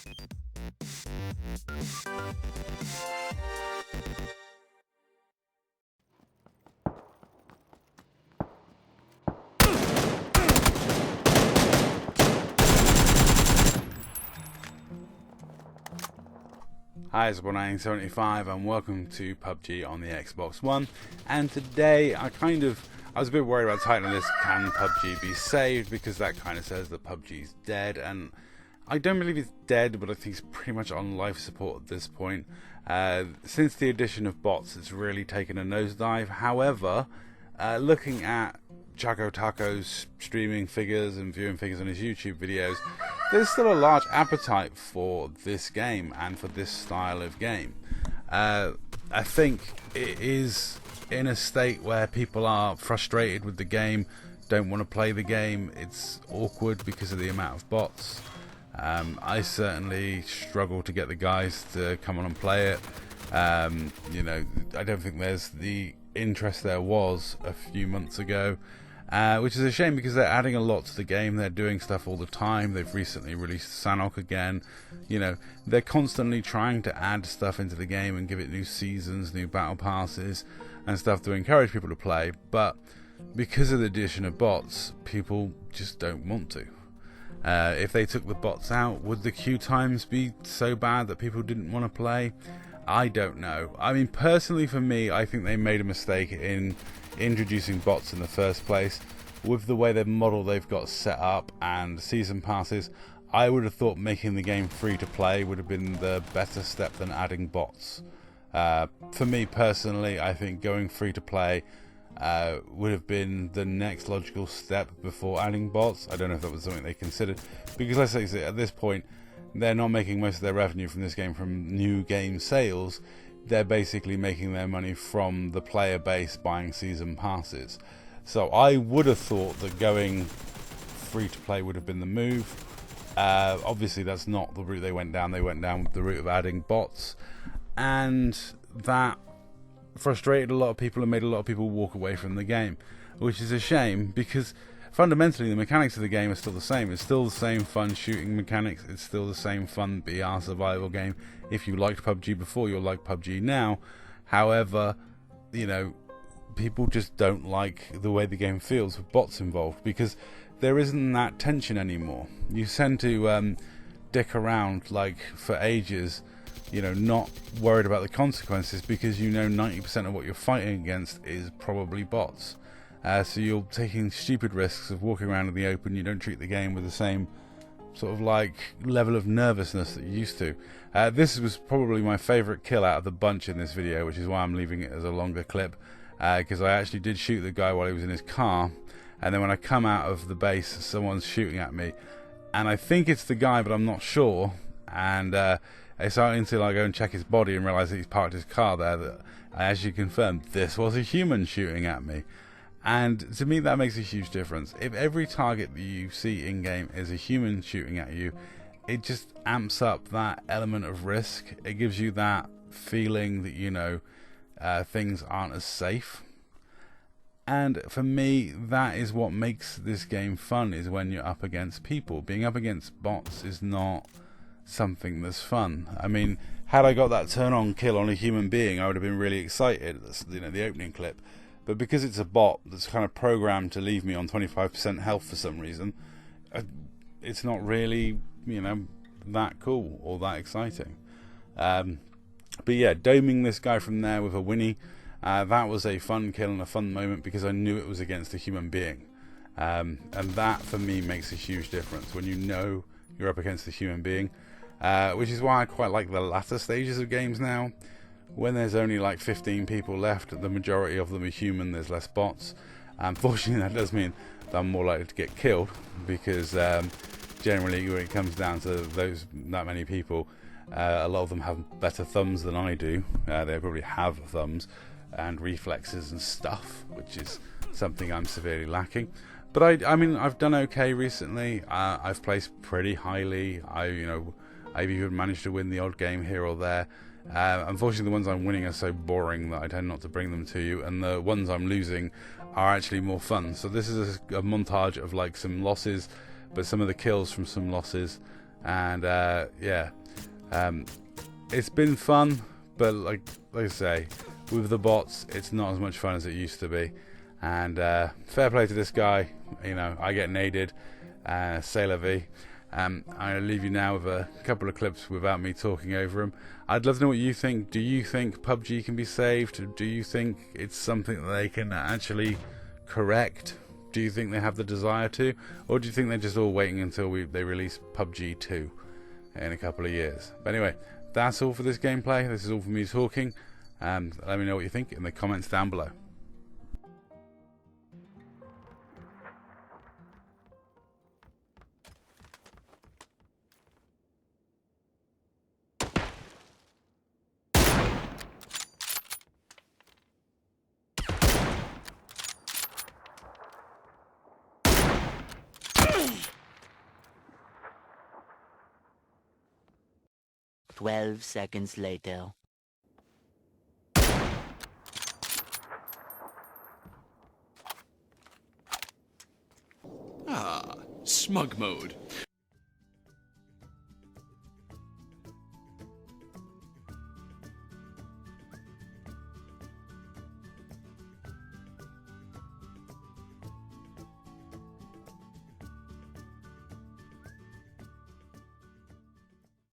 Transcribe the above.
Hi, it's 1975 and welcome to PUBG on the Xbox One. And today I was a bit worried about titling this "Can PUBG be saved?" because that kind of says that PUBG's dead, and I don't believe it's dead, but I think it's pretty much on life support at this point. Since the addition of bots, it's really taken a nosedive. However, looking at Chaco Taco's streaming figures and viewing figures on his YouTube videos, there's still a large appetite for this game and for this style of game. I think it is in a state where people are frustrated with the game, don't want to play the game. It's awkward because of the amount of bots. I certainly struggle to get the guys to come on and play it. I don't think there's the interest there was a few months ago. Which is a shame because they're adding a lot to the game. They're doing stuff all the time. They've recently released Sanhok again. They're constantly trying to add stuff into the game and give it new seasons, new battle passes and stuff to encourage people to play. But because of the addition of bots, people just don't want to. If they took the bots out, would the queue times be so bad that people didn't want to play? I don't know. I mean, personally for me, I think they made a mistake in introducing bots in the first place. With the way they've got set up and season passes, I would have thought making the game free to play would have been the better step than adding bots. For me personally, I think going free to play would have been the next logical step before adding bots. I don't know if that was something they considered, because let's face it, at this point they're not making most of their revenue from this game from new game sales. They're basically making their money from the player base buying season passes. So I would have thought that going free to play would have been the move. Obviously that's not the route they went down. They went down the route of adding bots, and that frustrated a lot of people and made a lot of people walk away from the game, which is a shame because fundamentally the mechanics of the game are still the same. It's still the same fun shooting mechanics. It's still the same fun BR survival game. If you liked PUBG before, you'll like PUBG now. However, people just don't like the way the game feels with bots involved, because there isn't that tension anymore. You tend to dick around like for ages, not worried about the consequences, because 90% of what you're fighting against is probably bots. So you're taking stupid risks of walking around in the open. You don't treat the game with the same sort of like level of nervousness that you used to. This was probably my favourite kill out of the bunch in this video, which is why I'm leaving it as a longer clip, because I actually did shoot the guy while he was in his car, and then when I come out of the base, someone's shooting at me, and I think it's the guy, but I'm not sure, and it's not until I go and check his body and realise that he's parked his car there that I actually confirmed this was a human shooting at me. And to me that makes a huge difference. If every target that you see in game is a human shooting at you, it just amps up that element of risk. It gives you that feeling that things aren't as safe. And for me, that is what makes this game fun, is when you're up against people. Being up against bots is not something that's fun. I mean, had I got that turn on kill on a human being, I would have been really excited. That's the opening clip. But because it's a bot that's kind of programmed to leave me on 25% health for some reason, it's not really, that cool or that exciting. But yeah, doming this guy from there with a Winnie, that was a fun kill and a fun moment because I knew it was against a human being. And that, for me, makes a huge difference when you're up against a human being. Which is why I quite like the latter stages of games now. When there's only like 15 people left, the majority of them are human, there's less bots. Unfortunately, that does mean that I'm more likely to get killed, because generally when it comes down to that many people, a lot of them have better thumbs than I do. They probably have thumbs and reflexes and stuff, which is something I'm severely lacking. But I mean, I've done okay recently. I've placed pretty highly. I've even managed to win the odd game here or there. Unfortunately, the ones I'm winning are so boring that I tend not to bring them to you, and the ones I'm losing are actually more fun. So this is a montage of like some losses, but some of the kills from some losses, And yeah, it's been fun, but like I say, with the bots, it's not as much fun as it used to be. And fair play to this guy. You know, I get naded. C'est la vie. I'll leave you now with a couple of clips without me talking over them. I'd love to know what you think. Do you think PUBG can be saved? Do you think it's something that they can actually correct? Do you think they have the desire to? Or do you think they're just all waiting until they release PUBG 2 in a couple of years? But anyway, that's all for this gameplay. This is all for me talking. Let me know what you think in the comments down below. "12 seconds later." Ah, smug mode.